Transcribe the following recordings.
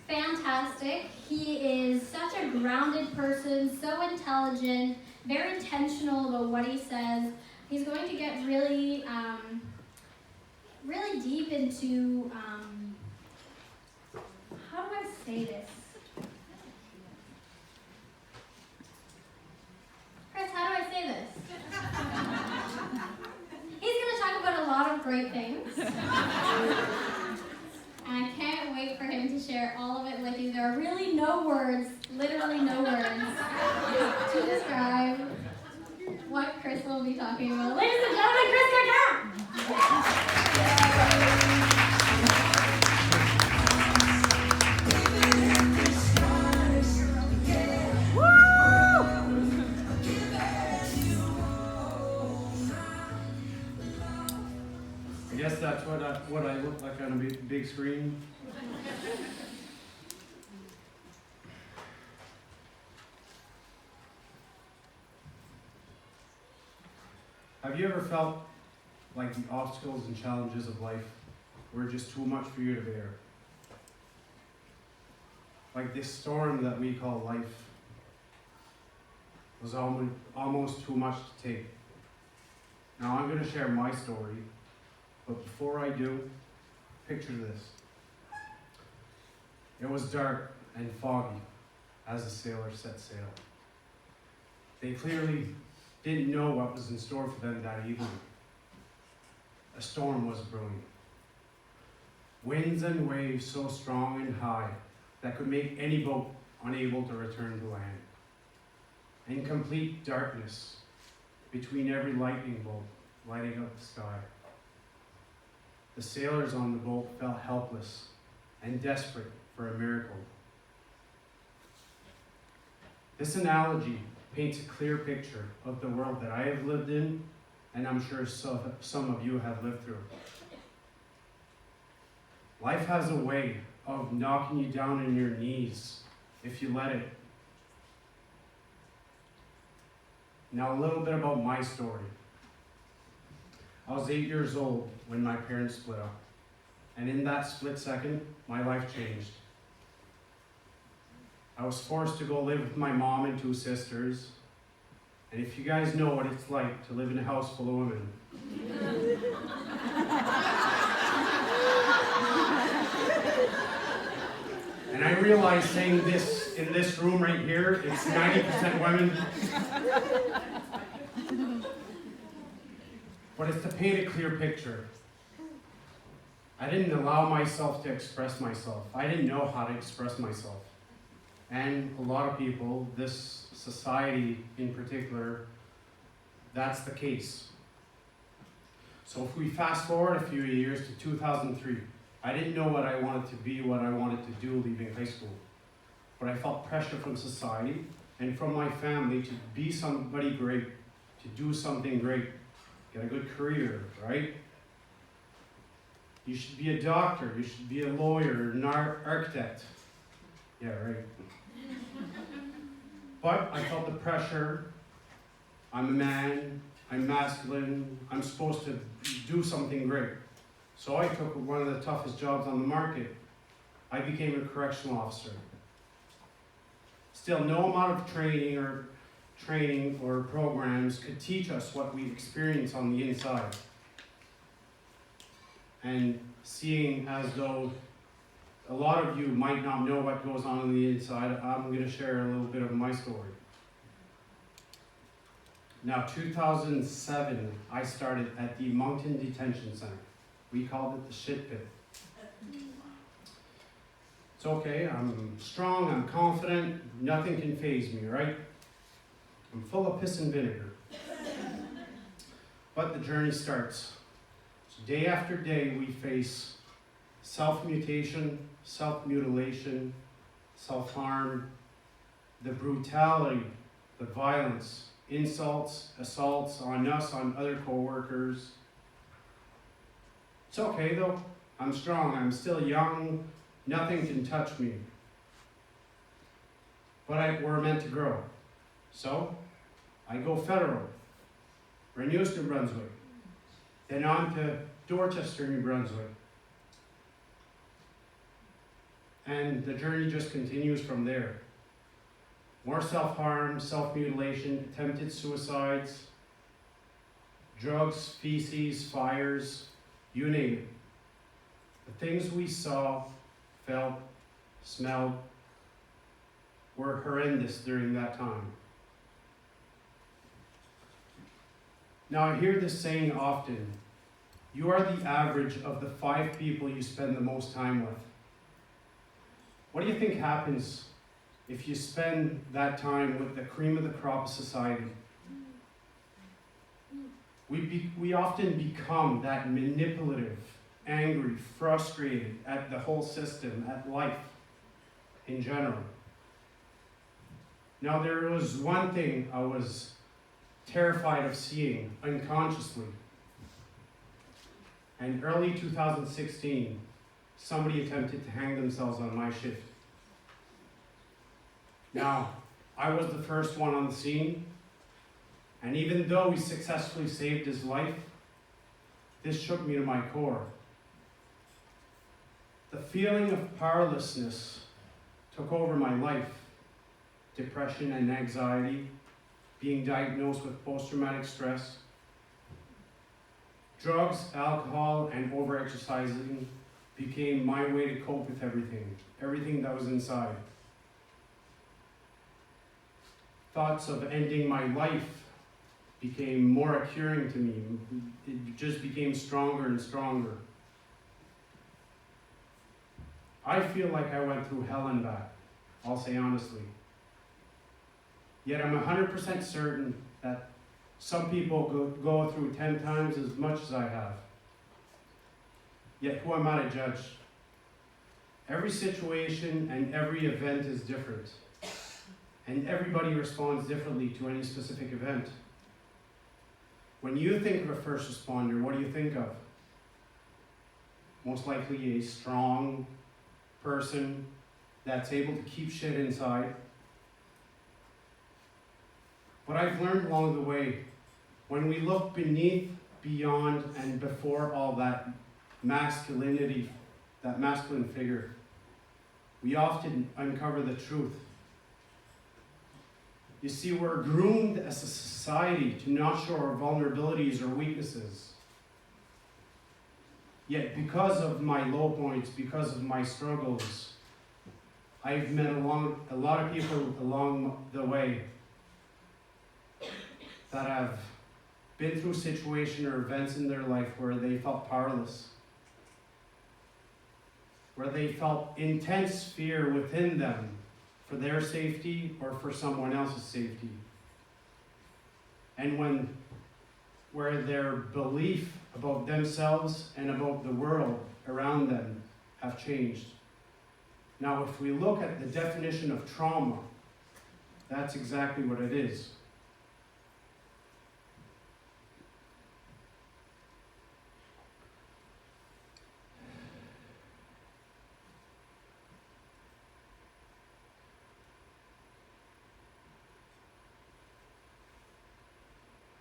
fantastic. He is such a grounded person, so intelligent, very intentional about what he says. He's going to get really, really deep into, how do I say this? Chris, how do I say this? He's going to talk about a lot of great things. And I can't wait for him to share all of it with you. There are really no words, literally no words, to describe what Chris will be talking about. Ladies and gentlemen, Chris Gargam! I guess that's what I look like on a big screen. Have you ever felt like the obstacles and challenges of life were just too much for you to bear? Like this storm that we call life was almost too much to take. Now I'm going to share my story, but before I do, picture this. It was dark and foggy as the sailors set sail. They clearly didn't know what was in store for them that evening. A storm was brewing. Winds and waves so strong and high that could make any boat unable to return to land. And complete darkness between every lightning bolt lighting up the sky. The sailors on the boat felt helpless and desperate for a miracle. This analogy paints a clear picture of the world that I have lived in, and I'm sure some of you have lived through. Life has a way of knocking you down on your knees if you let it. Now a little bit about my story. I was 8 years old when my parents split up, and in that split second, my life changed. I was forced to go live with my mom and 2 sisters, and if you guys know what it's like to live in a house full of women, and I realize saying this in this room right here, it's 90% women. But it's to paint a clear picture. I didn't allow myself to express myself. I didn't know how to express myself. And a lot of people, this society in particular, that's the case. So if we fast forward a few years to 2003, I didn't know what I wanted to be, what I wanted to do leaving high school. But I felt pressure from society and from my family to be somebody great, to do something great. Get a good career, right? You should be a doctor, you should be a lawyer, an architect. Yeah, right. But I felt the pressure. I'm a man, I'm masculine, I'm supposed to do something great. So I took one of the toughest jobs on the market. I became a correctional officer. Still, no amount of training or programs could teach us what we experience on the inside. And seeing as though a lot of you might not know what goes on the inside, I'm going to share a little bit of my story. Now, 2007, I started at the Moncton Detention Center. We called it the shit pit. It's okay, I'm strong, I'm confident, nothing can faze me, right? I'm full of piss and vinegar. But the journey starts. So day after day, we face self-mutation, self-mutilation, self-harm, the brutality, the violence, insults, assaults on us, on other co-workers. It's okay though, I'm strong, I'm still young, nothing can touch me. But we're meant to grow. So, I go federal, Renewes, New Brunswick, then on to Dorchester, New Brunswick. and the journey just continues from there. More self-harm, self-mutilation, attempted suicides, drugs, feces, fires, you name it. The things we saw, felt, smelled were horrendous during that time. Now I hear this saying often, you are the average of the 5 people you spend the most time with. What do you think happens if you spend that time with the cream of the crop of society? We often become that manipulative, angry, frustrated at the whole system, at life in general. Now there was one thing I was terrified of seeing unconsciously. In early 2016, somebody attempted to hang themselves on my shift. Now, I was the first one on the scene, and even though we successfully saved his life, this shook me to my core. The feeling of powerlessness took over my life. Depression and anxiety, being diagnosed with post-traumatic stress, drugs, alcohol, and overexercising became my way to cope with everything that was inside. Thoughts of ending my life became more occurring to me. It just became stronger and stronger. I feel like I went through hell and back, I'll say honestly. Yet I'm 100% certain that some people go through 10 times as much as I have. Yet who am I to judge? Every situation and every event is different. And everybody responds differently to any specific event. When you think of a first responder, what do you think of? Most likely a strong person that's able to keep shit inside. But I've learned along the way, when we look beneath, beyond, and before all that masculinity, that masculine figure, we often uncover the truth. You see, we're groomed as a society to not show our vulnerabilities or weaknesses. Yet because of my low points, because of my struggles, I've met a lot of people along the way that have been through situations or events in their life where they felt powerless, where they felt intense fear within them for their safety or for someone else's safety. And where their belief about themselves and about the world around them have changed. Now, if we look at the definition of trauma, that's exactly what it is.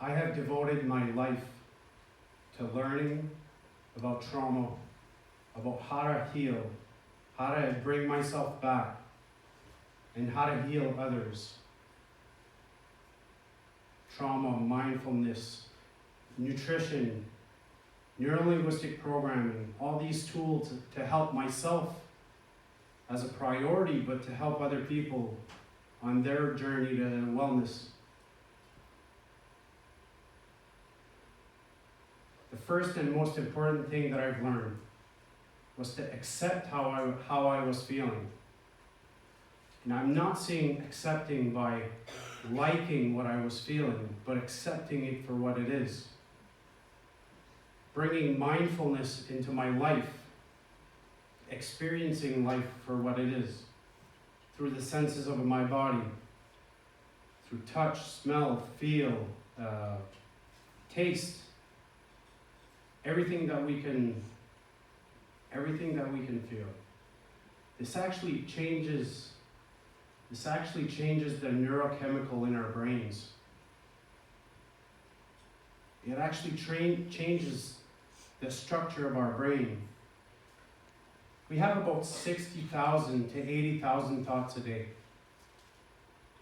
I have devoted my life to learning about trauma, about how to heal, how to bring myself back, and how to heal others. Trauma, mindfulness, nutrition, neurolinguistic programming, all these tools to help myself as a priority, but to help other people on their journey to wellness. The first and most important thing that I've learned was to accept how I was feeling. And I'm not saying accepting by liking what I was feeling, but accepting it for what it is. Bringing mindfulness into my life, experiencing life for what it is, through the senses of my body, through touch, smell, feel, taste, everything that we can feel. This actually changes the neurochemical in our brains. It actually changes the structure of our brain. We have about 60,000 to 80,000 thoughts a day.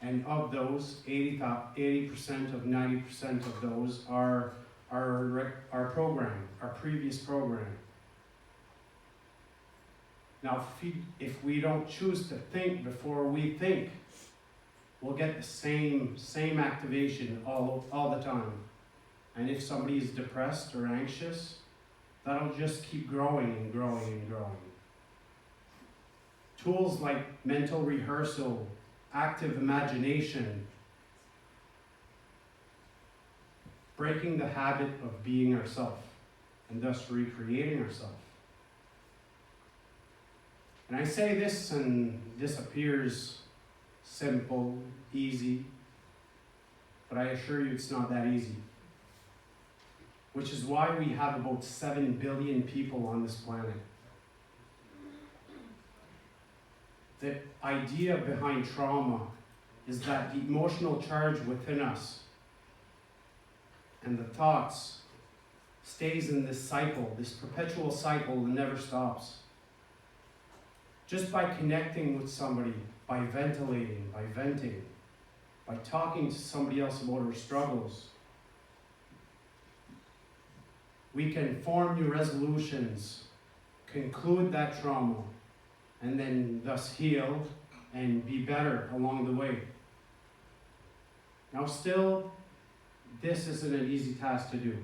And of those, 80% of 90% of those are our program, our previous program. Now, if we don't choose to think before we think, we'll get the same activation all the time. And if somebody is depressed or anxious, that'll just keep growing and growing and growing. Tools like mental rehearsal, active imagination, breaking the habit of being ourselves, and thus recreating ourselves. And I say this, and this appears simple, easy, but I assure you it's not that easy. Which is why we have about 7 billion people on this planet. The idea behind trauma is that the emotional charge within us and the thoughts stays in this cycle, this perpetual cycle that never stops. Just by connecting with somebody, by ventilating, by venting, by talking to somebody else about our struggles, we can form new resolutions, conclude that trauma, and then thus heal and be better along the way. Now still, this isn't an easy task to do.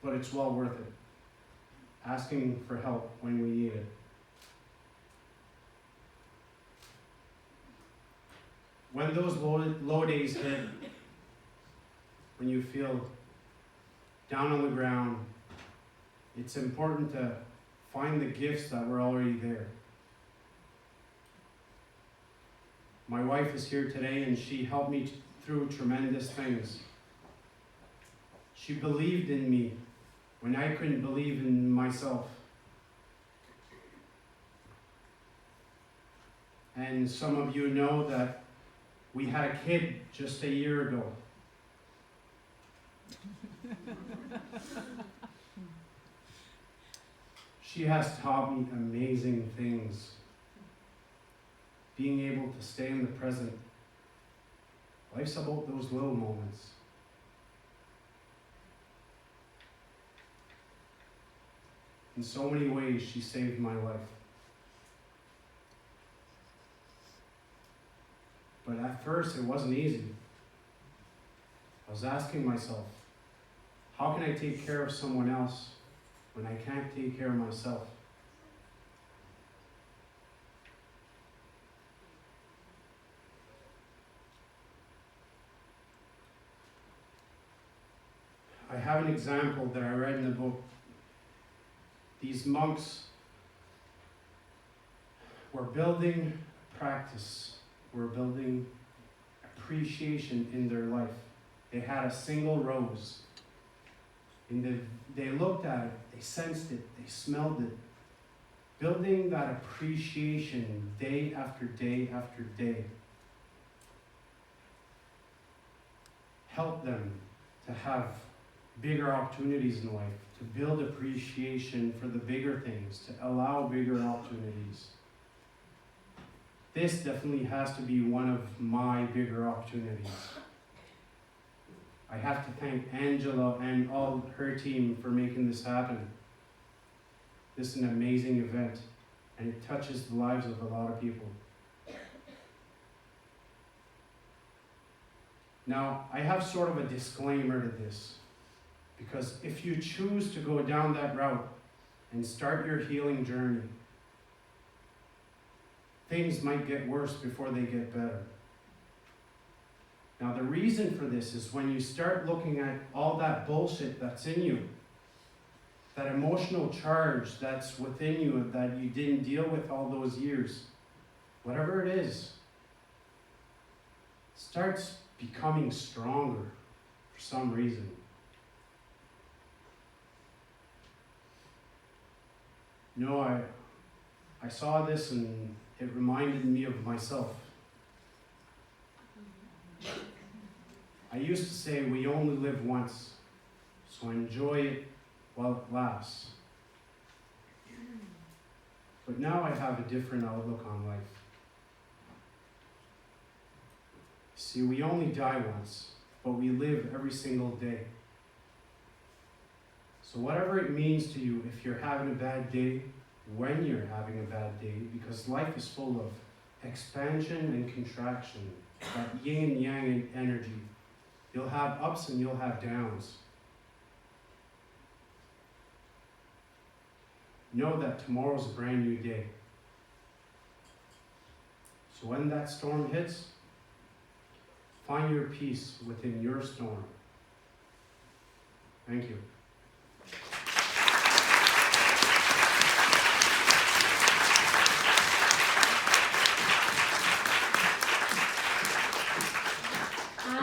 But it's well worth it. Asking for help when we need it. When those low days hit, when you feel down on the ground, it's important to find the gifts that were already there. My wife is here today and she helped me through tremendous things. She believed in me when I couldn't believe in myself. And some of you know that we had a kid just a year ago. She has taught me amazing things. Being able to stay in the present. Life's about those little moments. In so many ways, she saved my life. But at first, it wasn't easy. I was asking myself, how can I take care of someone else when I can't take care of myself? I have an example that I read in the book. These monks were building practice, were building appreciation in their life. They had a single rose. And they looked at it, they sensed it, they smelled it. Building that appreciation day after day after day helped them to have bigger opportunities in life, to build appreciation for the bigger things, to allow bigger opportunities. This definitely has to be one of my bigger opportunities. I have to thank Angela and all her team for making this happen. This is an amazing event, and it touches the lives of a lot of people. Now, I have sort of a disclaimer to this, because if you choose to go down that route and start your healing journey, things might get worse before they get better. Now, the reason for this is when you start looking at all that bullshit that's in you, that emotional charge that's within you that you didn't deal with all those years, whatever it is, starts becoming stronger for some reason. You know, I saw this and it reminded me of myself. I used to say we only live once, So enjoy it while it lasts. But now I have a different outlook on life. See, we only die once, but we live every single day. So whatever it means to you, if you're having a bad day, when you're having a bad day, because life is full of expansion and contraction, that yin and yang energy. You'll have ups and you'll have downs. Know that tomorrow's a brand new day. So when that storm hits, find your peace within your storm. Thank you.